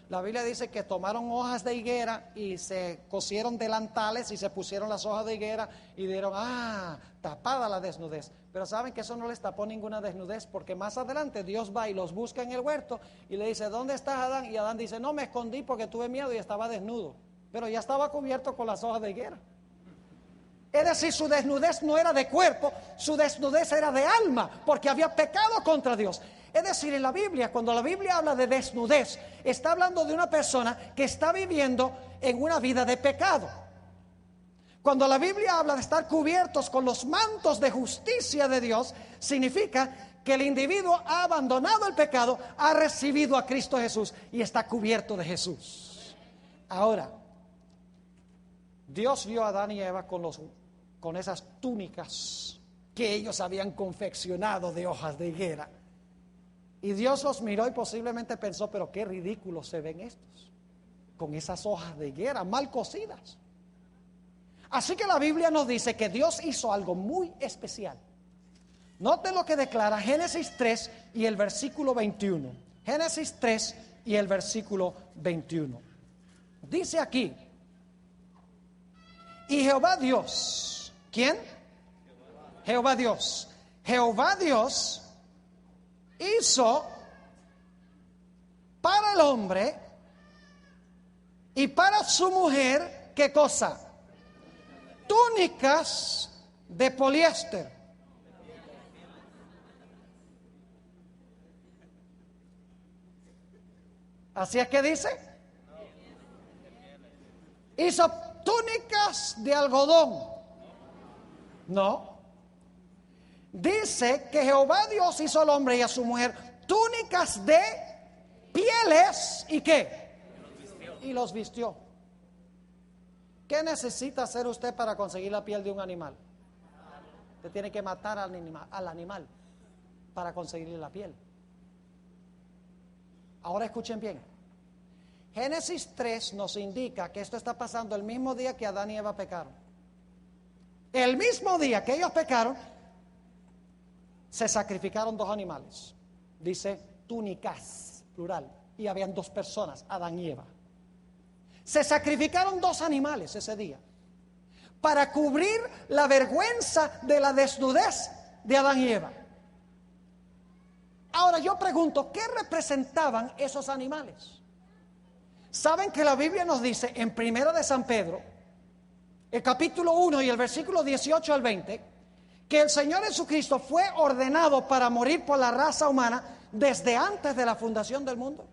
La Biblia dice que tomaron hojas de higuera y se cosieron delantales y se pusieron las hojas de higuera y dijeron, tapada la desnudez. Pero saben que eso no les tapó ninguna desnudez, porque más adelante Dios va y los busca en el huerto y le dice, ¿dónde estás, Adán? Y Adán dice, no, me escondí porque tuve miedo y estaba desnudo. Pero ya estaba cubierto con las hojas de higuera. Es decir, su desnudez no era de cuerpo, su desnudez era de alma, porque había pecado contra Dios. Es decir, en la Biblia, cuando la Biblia habla de desnudez, está hablando de una persona que está viviendo en una vida de pecado. Cuando la Biblia habla de estar cubiertos con los mantos de justicia de Dios, significa que el individuo ha abandonado el pecado, ha recibido a Cristo Jesús y está cubierto de Jesús. Ahora, Dios vio a Adán y Eva con esas túnicas que ellos habían confeccionado de hojas de higuera. Y Dios los miró y posiblemente pensó, pero qué ridículos se ven estos, con esas hojas de higuera mal cocidas. Así que la Biblia nos dice que Dios hizo algo muy especial. Noten lo que declara Génesis 3 y el versículo 21. Génesis 3 y el versículo 21. Dice aquí, y Jehová Dios, ¿quién? Jehová Dios. Jehová Dios hizo para el hombre y para su mujer, ¿qué cosa? Túnicas de poliéster. ¿Así es que dice? Hizo túnicas de algodón. No. Dice que Jehová Dios hizo al hombre y a su mujer túnicas de pieles. ¿Y qué? Y los vistió. ¿Qué necesita hacer usted para conseguir la piel de un animal? Usted tiene que matar al animal para conseguirle la piel. Ahora escuchen bien. Génesis 3 nos indica que esto está pasando el mismo día que Adán y Eva pecaron. El mismo día que ellos pecaron, se sacrificaron dos animales. Dice túnicas, plural. Y habían dos personas, Adán y Eva. Se sacrificaron dos animales ese día para cubrir la vergüenza de la desnudez de Adán y Eva. Ahora yo pregunto, ¿qué representaban esos animales? ¿Saben que la Biblia nos dice en Primera de San Pedro, el capítulo 1 y el versículo 18 al 20, que el Señor Jesucristo fue ordenado para morir por la raza humana desde antes de la fundación del mundo?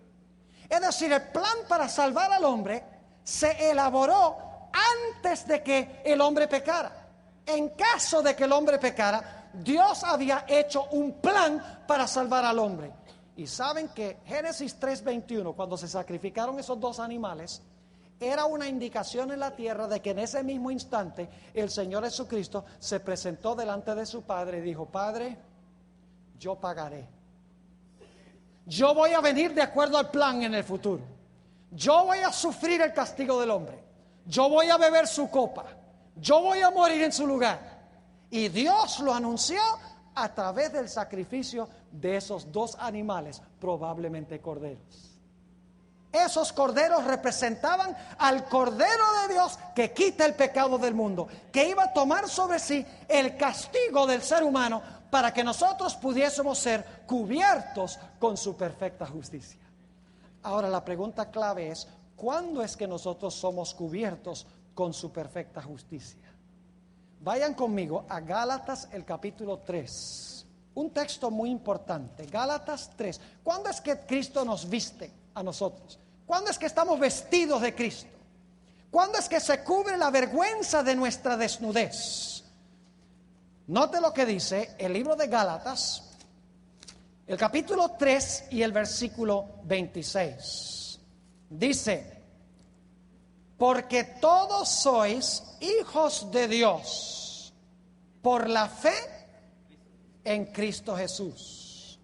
Es decir, el plan para salvar al hombre se elaboró antes de que el hombre pecara. En caso de que el hombre pecara, Dios había hecho un plan para salvar al hombre. Y saben que Génesis 3:21, cuando se sacrificaron esos dos animales, era una indicación en la tierra de que en ese mismo instante el Señor Jesucristo se presentó delante de su Padre y dijo: Padre, yo pagaré. Yo voy a venir de acuerdo al plan en el futuro. Yo voy a sufrir el castigo del hombre. Yo voy a beber su copa. Yo voy a morir en su lugar. Y Dios lo anunció a través del sacrificio de esos dos animales, probablemente corderos. Esos corderos representaban al Cordero de Dios que quita el pecado del mundo, que iba a tomar sobre sí el castigo del ser humano para que nosotros pudiésemos ser cubiertos con su perfecta justicia. Ahora la pregunta clave es, ¿cuándo es que nosotros somos cubiertos con su perfecta justicia? Vayan conmigo a Gálatas el capítulo 3, un texto muy importante, Gálatas 3. ¿Cuándo es que Cristo nos viste a nosotros? ¿Cuándo es que estamos vestidos de Cristo? ¿Cuándo es que se cubre la vergüenza de nuestra desnudez? Note lo que dice el libro de Gálatas, el capítulo 3 y el versículo 26. Dice: porque todos sois hijos de Dios por la fe en Cristo Jesús.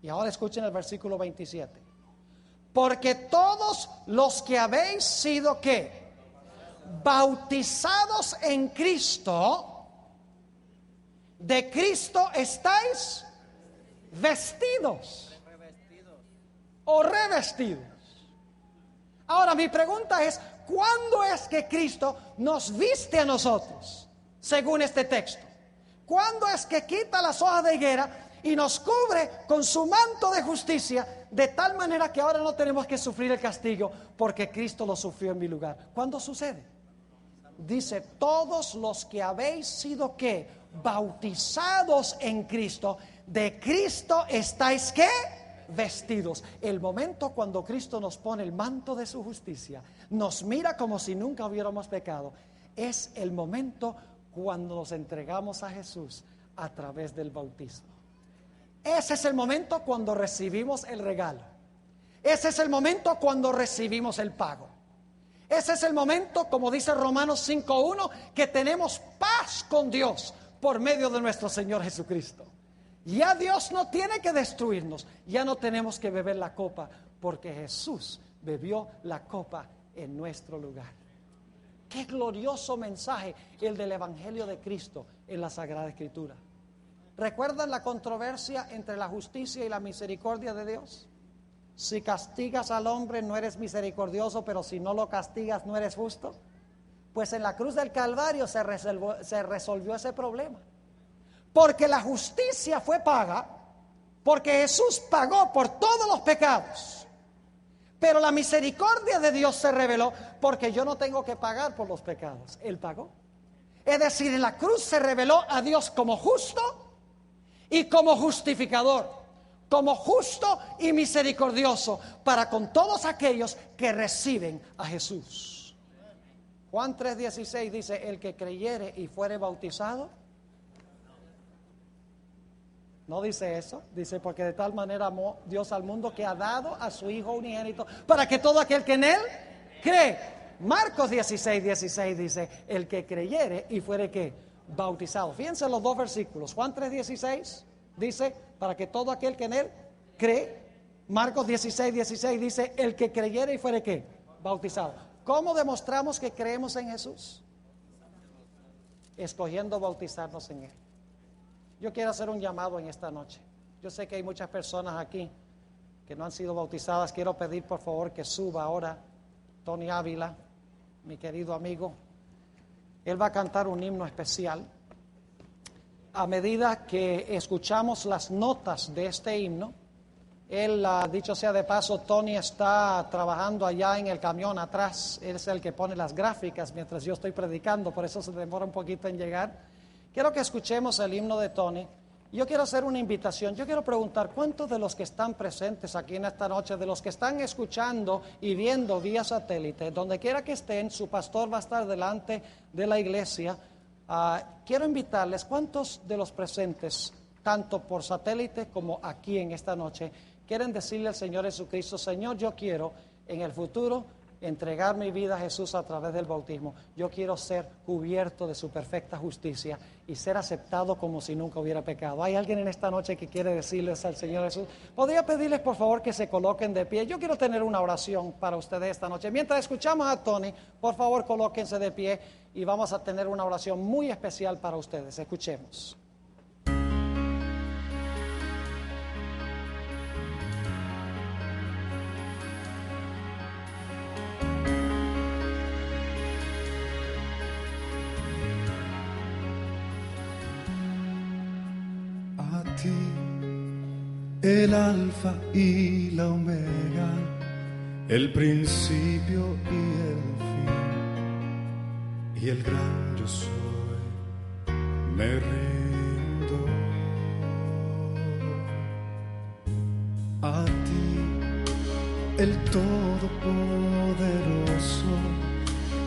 Y ahora escuchen el versículo 27. Porque todos los que habéis sido ¿qué? Bautizados en Cristo, de Cristo estáis vestidos o revestidos. Ahora mi pregunta es, ¿cuándo es que Cristo nos viste a nosotros? Según este texto, ¿cuándo es que quita las hojas de higuera y nos cubre con su manto de justicia, de tal manera que ahora no tenemos que sufrir el castigo porque Cristo lo sufrió en mi lugar? ¿Cuándo sucede? Dice, todos los que habéis sido ¿qué? Bautizados en Cristo, de Cristo estáis ¿qué? Vestidos. El momento cuando Cristo nos pone el manto de su justicia, nos mira como si nunca hubiéramos pecado, es el momento cuando nos entregamos a Jesús a través del bautismo. Ese es el momento cuando recibimos el regalo. Ese es el momento cuando recibimos el pago. Ese es el momento, como dice Romanos 5:1, que tenemos paz con Dios por medio de nuestro Señor Jesucristo. Ya Dios no tiene que destruirnos, ya no tenemos que beber la copa, porque Jesús bebió la copa en nuestro lugar. Qué glorioso mensaje el del Evangelio de Cristo en la Sagrada Escritura. ¿Recuerdan la controversia entre la justicia y la misericordia de Dios? Si castigas al hombre no eres misericordioso, pero si no lo castigas no eres justo. Pues en la cruz del Calvario se resolvió ese problema. Porque la justicia fue paga, porque Jesús pagó por todos los pecados. Pero la misericordia de Dios se reveló porque yo no tengo que pagar por los pecados. Él pagó. Es decir, en la cruz se reveló a Dios como justo y como justificador, como justo y misericordioso para con todos aquellos que reciben a Jesús. Juan 3:16 dice, el que creyere y fuere bautizado. No dice eso, dice porque de tal manera amó Dios al mundo que ha dado a su Hijo unigénito para que todo aquel que en él cree. Marcos 16:16 dice, el que creyere y fuere ¿qué? Bautizado. Fíjense los dos versículos. Juan 3:16 dice, para que todo aquel que en él cree. Marcos 16:16 dice, el que creyere y fuere ¿qué? Bautizado. ¿Cómo demostramos que creemos en Jesús? Escogiendo bautizarnos en él. Yo quiero hacer un llamado en esta noche. Yo sé que hay muchas personas aquí que no han sido bautizadas. Quiero pedir por favor que suba ahora Tony Ávila, mi querido amigo. Él va a cantar un himno especial. A medida que escuchamos las notas de este himno, él, dicho sea de paso, Tony está trabajando allá en el camión atrás. Él es el que pone las gráficas mientras yo estoy predicando, por eso se demora un poquito en llegar. Quiero que escuchemos el himno de Tony. Yo quiero hacer una invitación. Yo quiero preguntar, ¿cuántos de los que están presentes aquí en esta noche, de los que están escuchando y viendo vía satélite, donde quiera que estén, su pastor va a estar delante de la iglesia? Quiero invitarles, ¿cuántos de los presentes, tanto por satélite como aquí en esta noche, quieren decirle al Señor Jesucristo, Señor, yo quiero en el futuro entregar mi vida a Jesús a través del bautismo, yo quiero ser cubierto de su perfecta justicia y ser aceptado como si nunca hubiera pecado. ¿Hay alguien en esta noche que quiere decirles al Señor Jesús? ¿Podría pedirles por favor que se coloquen de pie? Yo quiero tener una oración para ustedes esta noche. Mientras escuchamos a Tony, por favor colóquense de pie y vamos a tener una oración muy especial para ustedes. Escuchemos. El alfa y la omega, el principio y el fin, y el gran yo soy, me rindo a ti, el todopoderoso,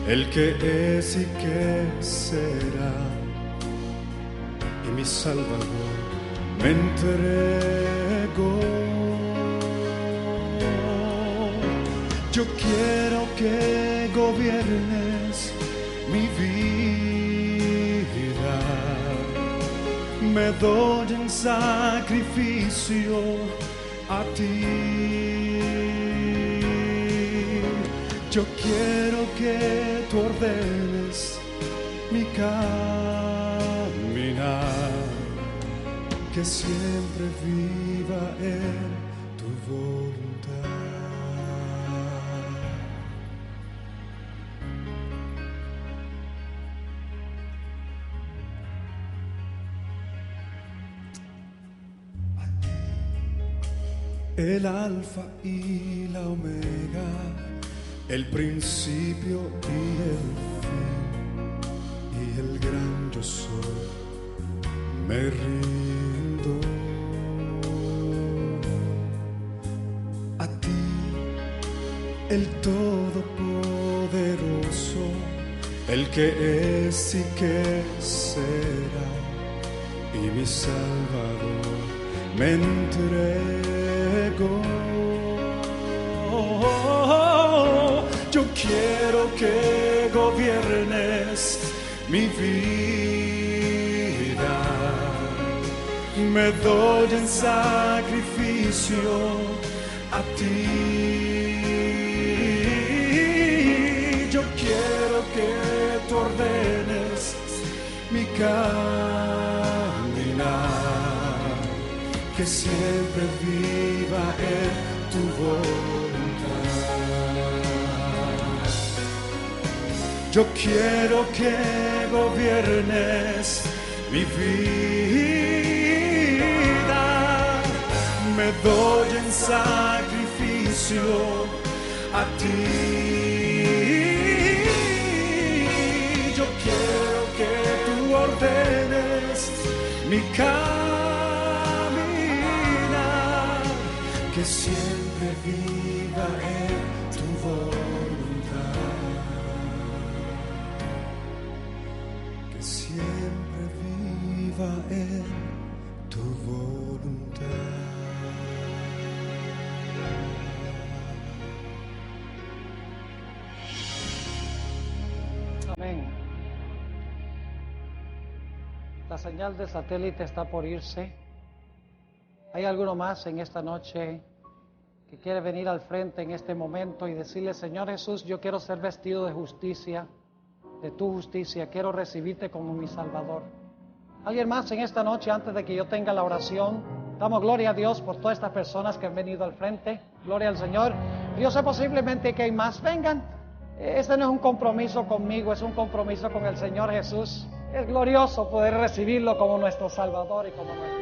el que es y que será, y mi Salvador. Me entrego. Yo quiero que gobiernes mi vida. Me doy en sacrificio a ti. Yo quiero que tú ordenes mi caminar, que siempre viva en tu voluntad. El alfa y la omega, el principio y el fin, y el gran yo soy, me rindo a ti, el todopoderoso, el que es y que será, y mi Salvador. Me entrego. Yo quiero que gobiernes mi vida. Me doy en sacrificio a ti. Yo quiero que tú ordenes mi caminar, que siempre viva en tu voluntad. Yo quiero que gobiernes mi vida. Me doy en sacrificio a ti. Yo quiero que tú ordenes mi caminar, que siempre viva en tu voluntad, que siempre viva en tu voluntad. Amén. La señal de satélite está por irse. ¿Hay alguno más en esta noche que quiere venir al frente en este momento y decirle: Señor Jesús, yo quiero ser vestido de justicia, de tu justicia, quiero recibirte como mi Salvador? ¿Alguien más en esta noche antes de que yo tenga la oración? Damos gloria a Dios por todas estas personas que han venido al frente. Gloria al Señor. Yo sé posiblemente que hay más. Vengan. Este no es un compromiso conmigo, es un compromiso con el Señor Jesús. Es glorioso poder recibirlo como nuestro Salvador y como nuestro